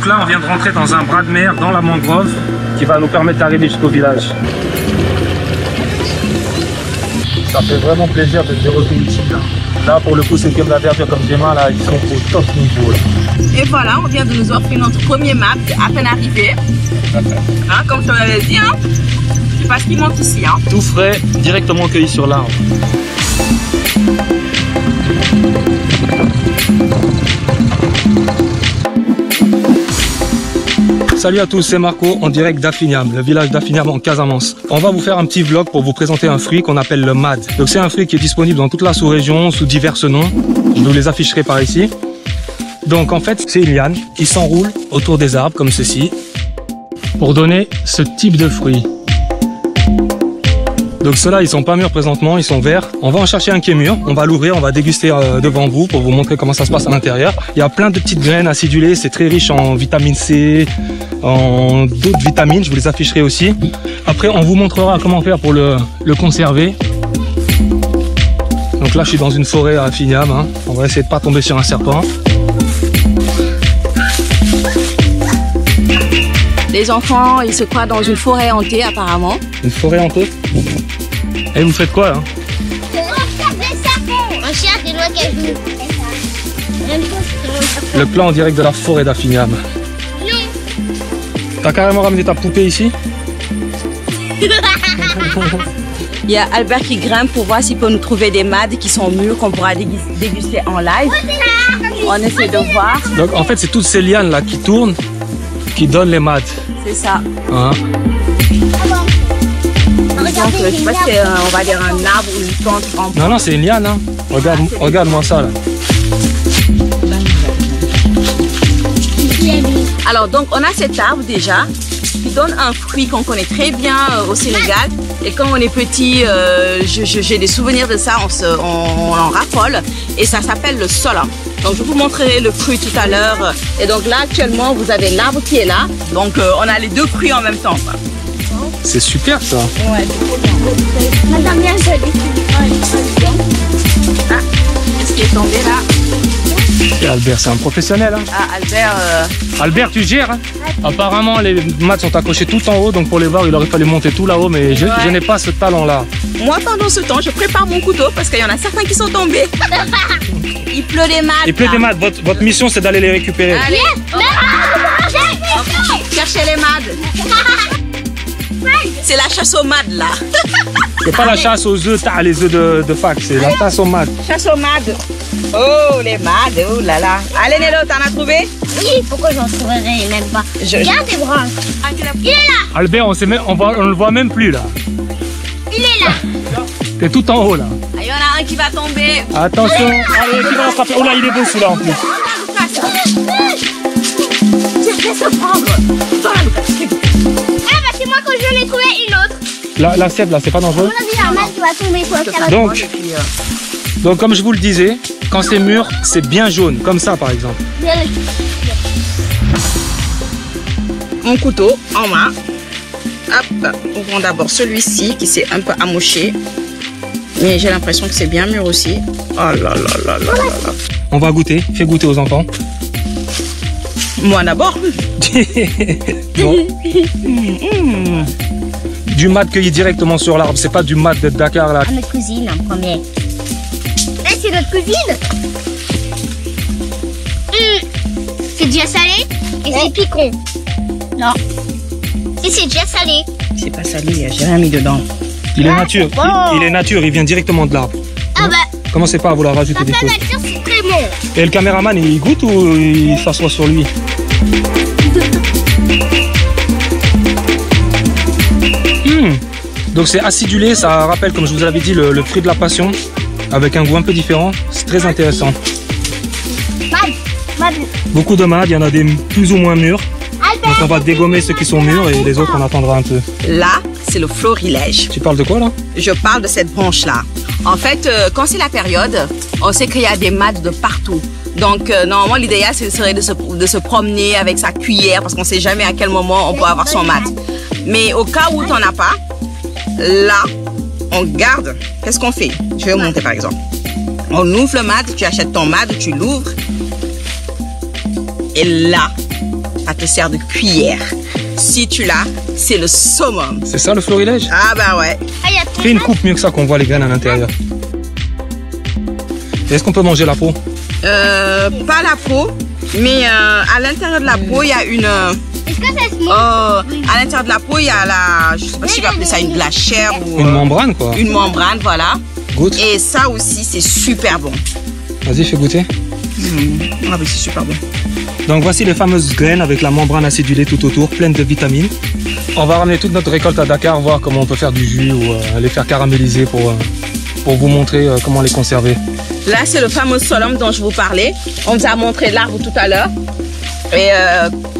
Donc là, on vient de rentrer dans un bras de mer, dans la mangrove, qui va nous permettre d'arriver jusqu'au village. Ça fait vraiment plaisir d'être de retour ici. Là, pour le coup, c'est comme la verdure comme Gemma, là, ils sont au top niveau. Là. Et voilà, on vient de nous offrir notre premier map, à peine arrivé. Hein, comme je te l'avais dit, hein, c'est pas ce qui manque ici. Hein. Tout frais, directement cueilli sur l'arbre. Salut à tous, c'est Marco en direct d'Afignam, le village d'Afignam en Casamance. On va vous faire un petit vlog pour vous présenter un fruit qu'on appelle le mad. Donc c'est un fruit qui est disponible dans toute la sous-région sous divers noms. Je vous les afficherai par ici. Donc en fait c'est une liane qui s'enroule autour des arbres comme ceci pour donner ce type de fruit. Donc ceux-là ils sont pas mûrs présentement, ils sont verts. On va en chercher un qui est mûr, on va l'ouvrir, on va déguster devant vous pour vous montrer comment ça se passe à l'intérieur. Il y a plein de petites graines acidulées, c'est très riche en vitamine C, en d'autres vitamines, je vous les afficherai aussi. Après on vous montrera comment faire pour le conserver. Donc là je suis dans une forêt à Afignam, hein. On va essayer de pas tomber sur un serpent. Les enfants, ils se croient dans une forêt hantée apparemment. Une forêt hantée? Et vous faites quoi là? On cherche des noix cajou. Le plan en direct de la forêt d'Afignam. T'as carrément ramené ta poupée ici? Il y a Albert qui grimpe pour voir s'il peut nous trouver des mads qui sont mûrs qu'on pourra déguster en live. On essaie de voir. Donc en fait c'est toutes ces lianes là qui tournent qui donnent les mads. C'est ça. Hein? Donc, je sais pas si c'est on va dire un arbre ou une plante en... Non, non, c'est une liane. Hein. Regarde-moi ça là. Alors donc on a cet arbre déjà qui donne un fruit qu'on connaît très bien au Sénégal. Et quand on est petit, j'ai des souvenirs de ça, on en raffole. Et ça s'appelle le sola. Donc je vous montrerai le fruit tout à l'heure. Et donc là actuellement vous avez l'arbre qui est là. Donc on a les deux fruits en même temps. C'est super ça. Ouais, c'est trop bien. Madame, bien jolie. Ah, qu'est-ce qui est tombé là? Et Albert, c'est un professionnel. Hein. Ah, Albert... Albert, tu gères. Hein. Apparemment, les maths sont accrochés tout en haut, donc pour les voir, il aurait fallu monter tout là-haut, mais je n'ai pas ce talent-là. Moi, pendant ce temps, je prépare mon couteau parce qu'il y en a certains qui sont tombés. Il pleut des maths. Il pleut des maths. Votre mission, c'est d'aller les récupérer. Allez, cherchez les maths. C'est la chasse aux maths là. C'est pas la chasse aux œufs, les œufs de fac, c'est la chasse aux maths. Chasse aux maths. Oh, les maths, oh là là. Allez, Nélo, t'en as trouvé? Oui, pourquoi j'en trouverais même pas? Regarde tes branches. Il est là. Albert, on le voit même plus là. Il est là. T'es tout en haut là. Il y en a un qui va tomber. Attention. Allez, qui va attraper? Oh là, il est beau celui-là en plus. Laisse le prendre. Ah bah c'est moi quand j'en ai trouvé une autre. La sève là, c'est pas dangereux? On a dit la masse qui va tomber pour le faire. Donc comme je vous le disais, quand c'est mûr, c'est bien jaune, comme ça par exemple. Mon couteau en main. Hop, ouvrons d'abord celui-ci qui s'est un peu amoché. Mais j'ai l'impression que c'est bien mûr aussi. Oh là là là là là là. On va goûter, fais goûter aux enfants. Moi d'abord. Bon. Du mad cueilli directement sur l'arbre, c'est pas du mad de Dakar là. À notre cousine en premier. Eh, c'est notre cousine. C'est déjà salé et c'est piquant. Non. Si c'est déjà salé. C'est pas salé, j'ai rien mis dedans. Il est nature, il est nature, il vient directement de l'arbre. Ah bah. Commencez pas à vouloir rajouter des choses. Nature, c'est très bon. Et le caméraman, il goûte ou il s'assoit sur lui? Donc c'est acidulé, ça rappelle, comme je vous avais dit, le fruit de la passion, avec un goût un peu différent. C'est très intéressant. Beaucoup de mad, il y en a des plus ou moins mûrs. Donc on va dégommer ceux qui sont mûrs et les autres on attendra un peu. Là, c'est le florilège. Tu parles de quoi là? Je parle de cette branche-là. En fait, quand c'est la période, on sait qu'il y a des mads de partout. Donc normalement l'idéal ce serait de se promener avec sa cuillère parce qu'on ne sait jamais à quel moment on peut avoir son mat. Mais au cas où tu n'en as pas, là, on garde. Qu'est-ce qu'on fait? Je vais vous montrer par exemple. On ouvre le mat, tu achètes ton mat, tu l'ouvres. Et là, tu as te sert de cuillère. Si tu l'as, c'est le summum. C'est ça le florilège? Ah bah ouais. Ah, y a Fais une coupe mieux que ça qu'on voit les graines à l'intérieur. Est-ce qu'on peut manger la peau? Pas la peau, mais à l'intérieur de la peau, il y a une... Est-ce que ça se mange? à l'intérieur de la peau, il y a la... Je sais pas si je vais appeler ça de la chair ou... Une membrane quoi. Une membrane, voilà. Goûte. Et ça aussi, c'est super bon. Vas-y, fais goûter. Ah oui, c'est super bon. Donc voici les fameuses graines avec la membrane acidulée tout autour, pleine de vitamines. On va ramener toute notre récolte à Dakar, voir comment on peut faire du jus ou les faire caraméliser pour vous montrer comment les conserver. Là, c'est le fameux solum dont je vous parlais. On vous a montré l'arbre tout à l'heure. Et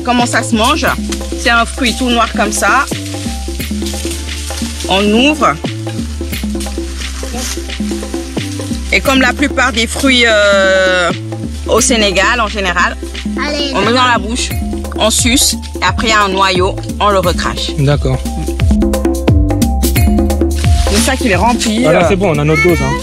comment ça se mange. C'est un fruit tout noir comme ça. On ouvre. Et comme la plupart des fruits au Sénégal en général, Allez, on met dans la bouche, on suce, et après il y a un noyau, on le recrache. D'accord. C'est ça qu'il est rempli. Voilà, c'est bon, on a notre dose. Hein.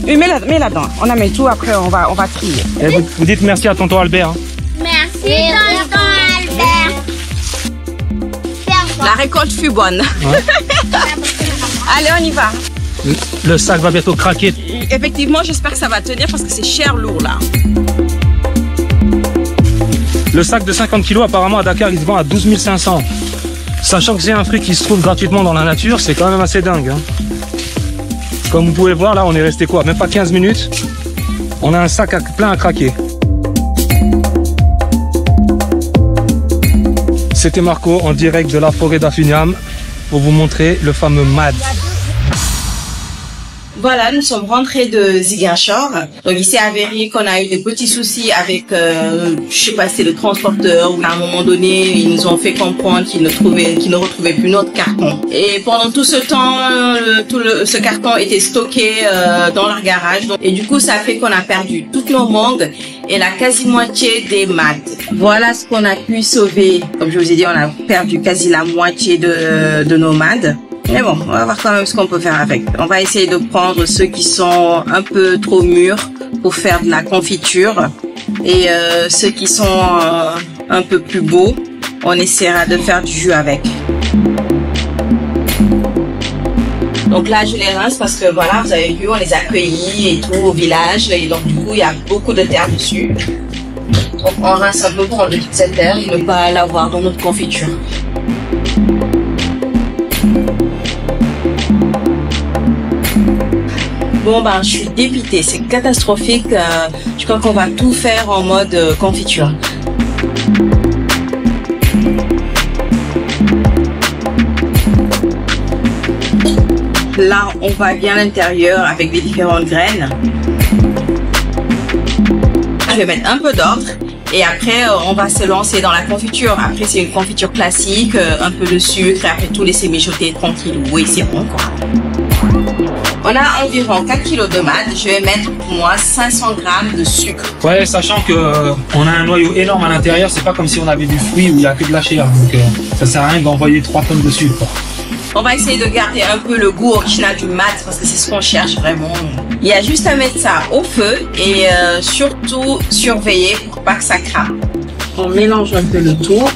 Oui, mets là-dedans. On a mis tout, après on va trier. Et vous dites merci à tonton Albert. Hein. merci, tonton Albert. La récolte fut bonne. Ouais. Allez, on y va. Le sac va bientôt craquer. Effectivement, j'espère que ça va tenir parce que c'est cher lourd là. Le sac de 50 kg apparemment à Dakar il se vend à 12 500. Sachant que c'est un fruit qui se trouve gratuitement dans la nature, c'est quand même assez dingue. Hein. Comme vous pouvez voir là, on est resté quoi? Même pas 15 minutes. On a un sac plein à craquer. C'était Marco en direct de la forêt d'Afiniam pour vous montrer le fameux MAD. Voilà, nous sommes rentrés de Ziguinchor. Donc il s'est avéré qu'on a eu des petits soucis avec, je sais pas si c'est le transporteur ou à un moment donné, ils nous ont fait comprendre qu'ils ne retrouvaient plus notre carton. Et pendant tout ce temps, ce carton était stocké dans leur garage. Et du coup, ça fait qu'on a perdu toutes nos mangues et la quasi-moitié des MAD. Voilà ce qu'on a pu sauver. Comme je vous ai dit, on a perdu quasi la moitié de nos MAD. Mais bon, on va voir quand même ce qu'on peut faire avec. On va essayer de prendre ceux qui sont un peu trop mûrs pour faire de la confiture. Et ceux qui sont un peu plus beaux, on essaiera de faire du jus avec. Donc là, je les rince parce que voilà, vous avez vu, on les a cueillis et tout au village. Et donc du coup, il y a beaucoup de terre dessus. Donc on rince un peu pour enlever toute cette terre et ne pas l'avoir dans notre confiture. Bon ben je suis dépitée, c'est catastrophique. Je crois qu'on va tout faire en mode confiture. Là on va bien à l'intérieur avec les différentes graines. Je vais mettre un peu d'ordre et après on va se lancer dans la confiture. Après c'est une confiture classique, un peu de sucre et après tout laisser mijoter tranquille. Oui c'est bon quoi. On a environ 4 kg de MAD. Je vais mettre pour moi 500 g de sucre. Ouais, sachant que on a un noyau énorme à l'intérieur, c'est pas comme si on avait du fruit où il y a que de la chair. Donc ça sert à rien d'envoyer 3 tonnes de sucre. On va essayer de garder un peu le goût original du MAD parce que c'est ce qu'on cherche vraiment. Il y a juste à mettre ça au feu et surtout surveiller pour pas que ça crame. On mélange un peu le tout.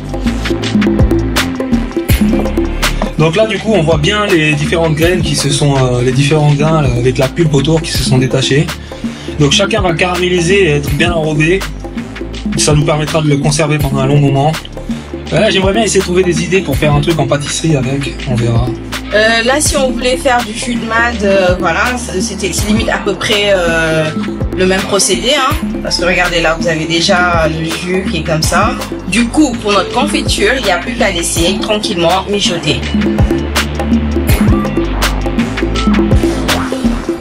Donc là du coup on voit bien les différentes graines qui se sont, les différents grains avec la pulpe autour qui se sont détachés. Donc chacun va caraméliser et être bien enrobé. Ça nous permettra de le conserver pendant un long moment. J'aimerais bien essayer de trouver des idées pour faire un truc en pâtisserie avec, on verra. Là si on voulait faire du jus de MAD, voilà, c'était limite à peu près le même procédé, hein, parce que regardez là vous avez déjà le jus qui est comme ça. Du coup pour notre confiture il n'y a plus qu'à laisser tranquillement mijoter.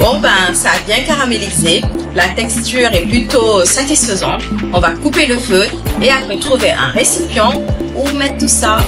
Bon ben ça a bien caramélisé, la texture est plutôt satisfaisante. On va couper le feu et après trouver un récipient où mettre tout ça.